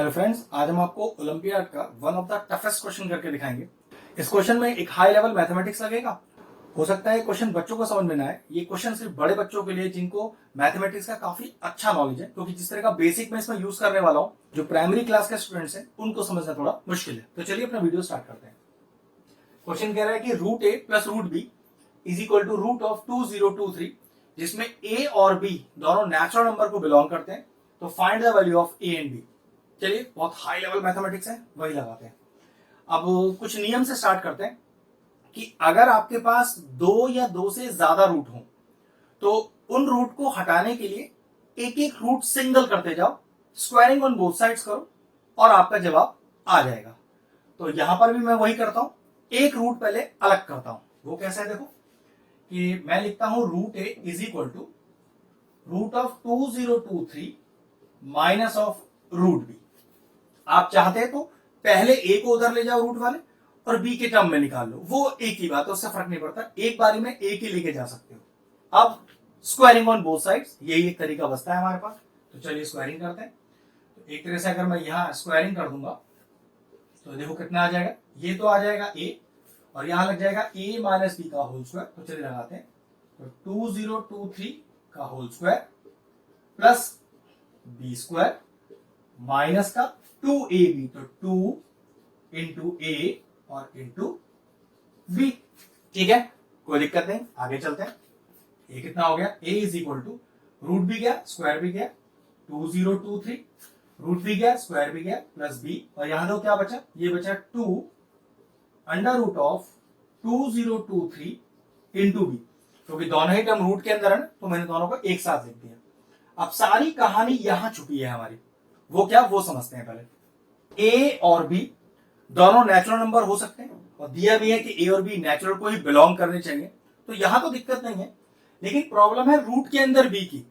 Hello friends, आज हम आपको ओलंपियाड का one of the toughest question करके दिखाएंगे। इस क्वेश्चन में एक हाई लेवल मैथमेटिक्स लगेगा। हो सकता है क्वेश्चन बच्चों को समझ में ना आए। ये क्वेश्चन सिर्फ बड़े बच्चों के लिए जिनको मैथमेटिक्स का काफी अच्छा नॉलेज है, क्योंकि जिस तरह का बेसिक मैं इसमें यूज करने वाला हूँ, जो प्राइमरी क्लास के स्टूडेंट्स हैं उनको समझना थोड़ा मुश्किल है। तो चलिए अपना वीडियो स्टार्ट करते हैं। क्वेश्चन कह रहा है कि root A plus root B is equal to root of 2023, जिसमें ए और बी दोनों नेचुरल नंबर को बिलोंग करते हैं। तो find the value of A and B. चलिए, बहुत हाई लेवल मैथमेटिक्स है, वही लगाते हैं। अब कुछ नियम से स्टार्ट करते हैं कि अगर आपके पास दो या दो से ज्यादा रूट हो तो उन रूट को हटाने के लिए एक एक रूट सिंगल करते जाओ, स्क्वायरिंग ऑन बोथ साइड्स करो और आपका जवाब आ जाएगा। तो यहां पर भी मैं वही करता हूं, एक रूट पहले अलग करता हूं। वो कैसा है देखो, कि मैं लिखता हूं root A is equal to root of 2023 minus of root B. आप चाहते हैं तो पहले ए को उधर ले जाओ रूट वाले और बी के टर्म में निकाल लो, वो एक ही बात है, उससे फर्क नहीं पड़ता। एक बारी में ए के लेके जा सकते हो। अब स्क्वायरिंग ऑन बोथ साइड्स, यही एक तरीका बचता है हमारे पास। तो चलिए स्क्वायरिंग करते हैं। तो एक तरह से अगर मैं यहां स्क्वायरिंग कर दूंगा तो देखो कितना आ जाएगा। ये तो आ जाएगा ए और यहां लग जाएगा ए माइनस बी का होल स्क्वायर। तो चलिए लगाते हैं। तो 2023 का whole square plus B square minus का 2ab, तो 2 इंटू ए और इंटू बी। ठीक है, कोई दिक्कत नहीं, आगे चलते हैं। ये कितना हो गया, a is equal to root भी गया स्क्वायर भी गया 2023, रूट भी गया स्क्वायर भी गया प्लस b, और यहां दो क्या बचा, ये बचा 2 under root of 2023 into B. क्योंकि दोनों ही टर्म रूट के अंदर है ना, तो मैंने दोनों को एक साथ लिख दिया। अब सारी कहानी यहां छुपी है हमारी, वो क्या, वो समझते हैं पहले। ए और बी दोनों नेचुरल नंबर हो सकते हैं और दिया भी है कि ए और बी नेचुरल को ही बिलोंग करने चाहिए, तो यहां तो दिक्कत नहीं है। लेकिन प्रॉब्लम है रूट के अंदर बी की।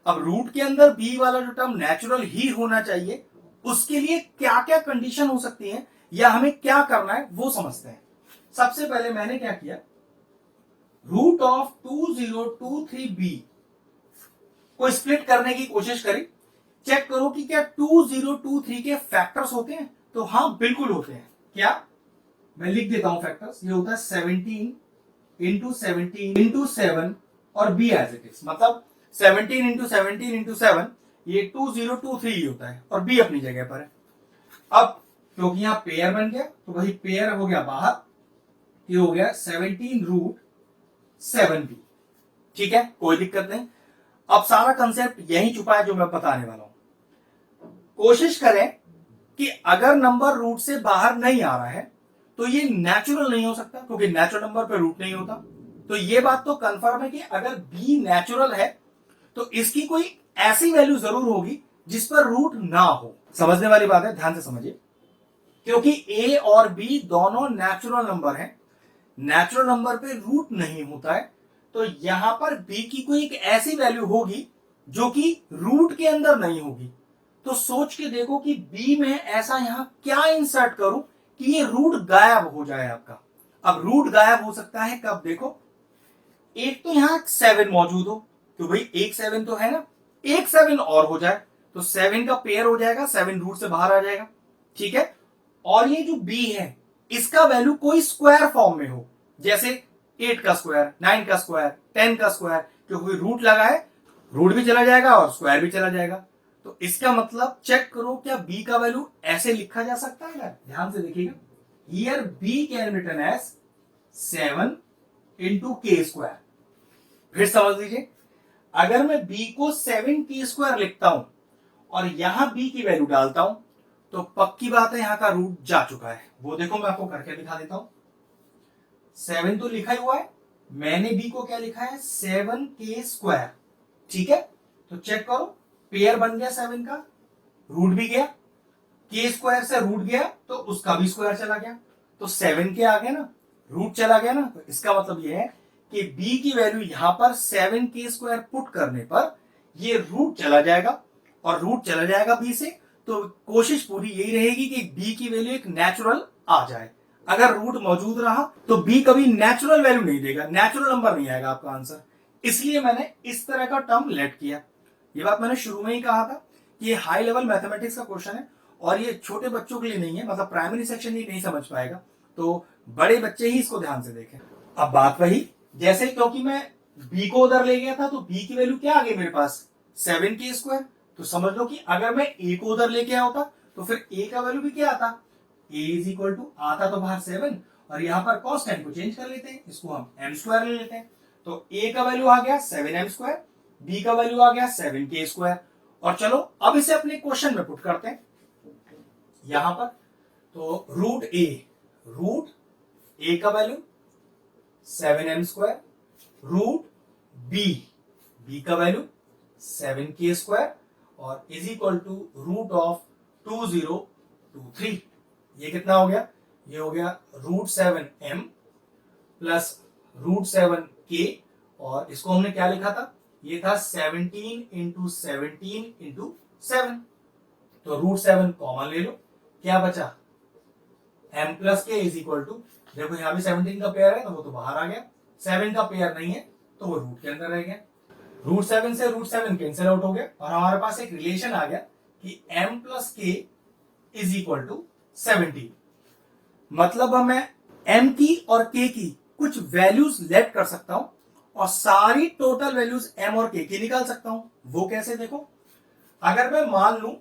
अब रूट के अंदर बी वाला जो टर्म नेचुरल ही होना चाहिए, उसके लिए क्या क्या कंडीशन हो सकती है या हमें क्या करना है वो समझते हैं। सबसे पहले मैंने क्या किया, रूट ऑफ 2023b को स्प्लिट करने की कोशिश करी। चेक करो कि क्या 2023 के फैक्टर्स होते हैं। तो हाँ, बिल्कुल होते हैं। क्या, मैं लिख देता हूं फैक्टर्स। ये होता है 17 इंटू 17 इंटू 7 और बी एज इट इज, मतलब 17 इंटू 17 इंटू 7, ये 2023 ही होता है और बी अपनी जगह पर है। अब क्योंकि यहां पेयर बन गया तो वही पेयर हो गया बाहर, ये हो गया 17 रूट 7b। ठीक है, कोई दिक्कत नहीं। अब सारा कंसेप्ट यही छुपा है जो मैं बताने वाला हूं। कोशिश करें कि अगर नंबर रूट से बाहर नहीं आ रहा है तो ये नेचुरल नहीं हो सकता, क्योंकि नेचुरल नंबर पे रूट नहीं होता। तो ये बात तो कंफर्म है कि अगर बी नेचुरल है तो इसकी कोई ऐसी वैल्यू जरूर होगी जिस पर रूट ना हो। समझने वाली बात है, ध्यान से समझिए। क्योंकि ए और बी दोनों नेचुरल नंबर हैं, नेचुरल नंबर पे रूट नहीं होता है, तो यहां पर बी की कोई एक ऐसी वैल्यू होगी जो कि रूट के अंदर नहीं होगी। तो सोच के देखो कि बी में ऐसा यहां क्या इंसर्ट करूं कि ये रूट गायब हो जाए आपका। अब रूट गायब हो सकता है कब, देखो, एक तो यहां 7 मौजूद हो, तो भाई एक 7 तो है ना, एक 7 और हो जाए तो 7 का पेयर हो जाएगा, 7 रूट से बाहर आ जाएगा। ठीक है, और ये जो बी है इसका वैल्यू कोई स्क्वायर फॉर्म में हो, जैसे 8 का स्क्वायर, 9 का स्क्वायर, 10 का स्क्वायर, क्योंकि रूट लगा है, रूट भी चला जाएगा और स्क्वायर भी चला जाएगा। तो इसका मतलब चेक करो क्या बी का वैल्यू ऐसे लिखा जा सकता है। ध्यान से देखिएगा, here B can written as 7 into K square. फिर समझ लीजिए, अगर मैं बी को 7 के स्क्वायर लिखता हूं और यहां बी की वैल्यू डालता हूं तो पक्की बात है यहां का रूट जा चुका है। वो देखो, मैं आपको करके दिखा देता हूं। 7 तो लिखा ही हुआ है, मैंने बी को क्या लिखा है, 7 के स्क्वायर। ठीक है, तो चेक करो, पेयर बन गया 7 का, रूट भी गया, के स्क्वायर से रूट गया तो उसका भी स्क्वायर चला गया, तो 7 के आ गया ना, रूट चला गया ना। तो इसका मतलब यह है कि बी की वैल्यू यहां पर 7 के स्क्वायर पुट करने पर ये रूट चला जाएगा, और रूट चला जाएगा बी से, तो कोशिश पूरी यही रहेगी कि बी की वैल्यू एक नेचुरल आ जाए। अगर रूट मौजूद रहा तो बी कभी नेचुरल वैल्यू नहीं देगा, नेचुरल नंबर नहीं आएगा आपका आंसर। इसलिए मैंने इस तरह का टर्म लेट किया। ये बात मैंने शुरू में ही कहा था कि ये हाई लेवल मैथमेटिक्स का क्वेश्चन है और ये छोटे बच्चों के लिए नहीं है, मतलब प्राइमरी सेक्शन ही नहीं समझ पाएगा, तो बड़े बच्चे ही इसको ध्यान से देखें। अब बात वही, जैसे क्योंकि मैं b को उधर ले गया था तो b की वैल्यू क्या आ गई मेरे पास 7k²। तो समझ लो कि अगर मैं a को उधर लेके आया होता तो फिर a का वैल्यू भी क्या आता, a इज इक्वल टू आता तो बाहर 7 और यहां पर कॉन्स्टेंट को चेंज कर लेते हैं, इसको हम m² ले लेते हैं। तो a का वैल्यू आ गया 7m², b का वैल्यू आ गया 7k²। और चलो अब इसे अपने क्वेश्चन में पुट करते हैं यहां पर। तो रूट a का वैल्यू 7m², रूट b का वैल्यू 7k² और is equal to root of 2023। ये कितना हो गया, ये हो गया root 7m plus root 7k और इसको हमने क्या लिखा था, ये था 17 इंटू 17 इंटू 7। तो रूट 7 कॉमन ले लो, क्या बचा m प्लस के इज इक्वल टू, देखो यहां भी 17 का पेयर है तो वो तो बाहर आ गया, 7 का पेयर नहीं है तो वो रूट के अंदर रह गया। रूट 7 से रूट 7 कैंसिल आउट हो गया और हमारे पास एक रिलेशन आ गया कि m प्लस के इज इक्वल टू 17। मतलब अब मैं m की और k की कुछ वैल्यूज लेट कर सकता हूं और सारी टोटल वैल्यूज m और k की निकाल सकता हूं। वो कैसे, देखो अगर मैं मान लूं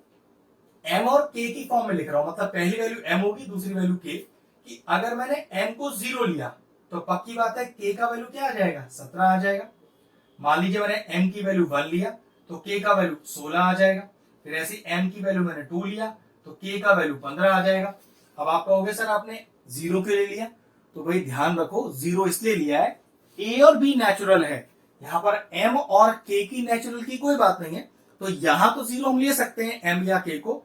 m और k की फॉर्म में लिख रहा हूं, मतलब पहली वैल्यू m होगी दूसरी वैल्यू k, कि अगर मैंने m को 0 लिया तो पक्की बात है k का वैल्यू क्या आ जाएगा 17 आ जाएगा। मान लीजिए मैंने m की वैल्यू 1 लिया तो k का वैल्यू 16 आ जाएगा। फिर ऐसी m की वैल्यू मैंने 2 लिया तो k का वैल्यू 15 आ जाएगा। अब आप कहोगे सर आपने 0 के लिए लिया, तो भाई ध्यान रखो 0 इसलिए लिया है a और b नेचुरल है, यहां पर m और k की नेचुरल की कोई बात नहीं है, तो यहां तो 0 हम ले सकते हैं m या k को,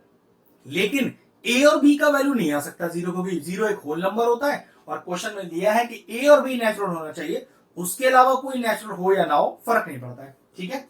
लेकिन a और b का वैल्यू नहीं आ सकता 0 को भी। 0 एक होल नंबर होता है और क्वेश्चन में दिया है कि a और b नेचुरल होना चाहिए, उसके अलावा कोई नेचुरल हो या ना हो फर्क नहीं पड़ता है, ठीक है।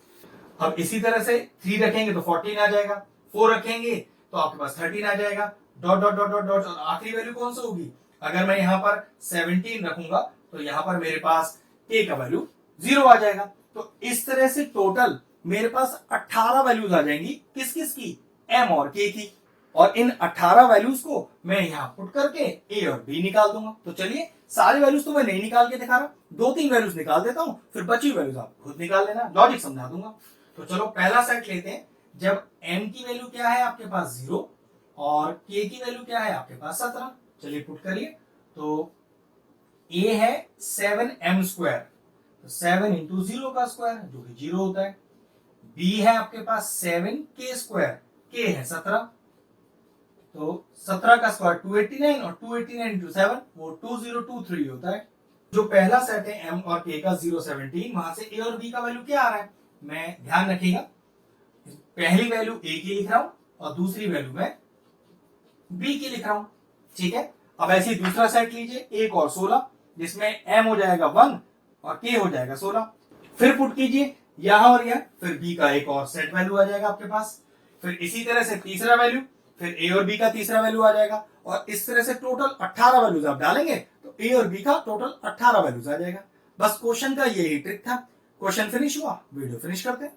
अब इसी तरह से 3 रखेंगे तो 14 आ जाएगा, 4 रखेंगे तो आपके पास 13 आ जाएगा, dot dot dot dot dot, और आखिरी वैल्यू कौन सा होगी, अगर मैं यहां पर 17 रखूंगा तो यहां पर मेरे पास k का वैल्यू 0 आ जाएगा। तो इस तरह से टोटल मेरे पास 18 वैल्यूज आ जाएंगी, किस किस की, m और k की, और इन 18 वैल्यूज को मैं यहां पुट करके a और b निकाल दूंगा। तो चलिए सारी वैल्यूज तो मैं नहीं निकाल के दिखा रहा, 2-3 वैल्यूज निकाल देता हूं, फिर बची वैल्यूज आप खुद निकाल लेना, लॉजिक समझा दूंगा। तो चलो पहला सेट लेते हैं, जब m की वैल्यू क्या है आपके पास 0 और k की वैल्यू क्या है आपके पास 17। चलिए पुट करिए, तो a है 7m², तो 7 इंटू 0 का स्क्वायर जो कि 0 होता है, b है आपके पास 7k², k है 17, तो 17 का स्क्वायर 289 और 289 इंटू 7 वो 2023 होता है। जो पहला सेट है m और k का 0 17, वहां से a और b का वैल्यू क्या आ रहा है, मैं ध्यान रखिएगा पहली वैल्यू a की लिख रहा हूं और दूसरी वैल्यू मैं b की लिख रहा हूं, ठीक है। अब ऐसे ही दूसरा सेट लीजिए 1 और 16, जिसमें m हो जाएगा 1 और k हो जाएगा 16, फिर पुट कीजिए यहां और यहां, फिर b का एक और सेट वैल्यू आ जाएगा आपके पास, फिर इसी तरह से तीसरा वैल्यू, फिर a और b का तीसरा वैल्यू आ जाएगा, और इस तरह से टोटल 18 वैल्यूज आप डालेंगे तो a और b का टोटल 18 वैल्यूज आ जाएगा। बस क्वेश्चन का यही ट्रिक था। क्वेश्चन फिनिश हुआ, वीडियो फिनिश करते हैं।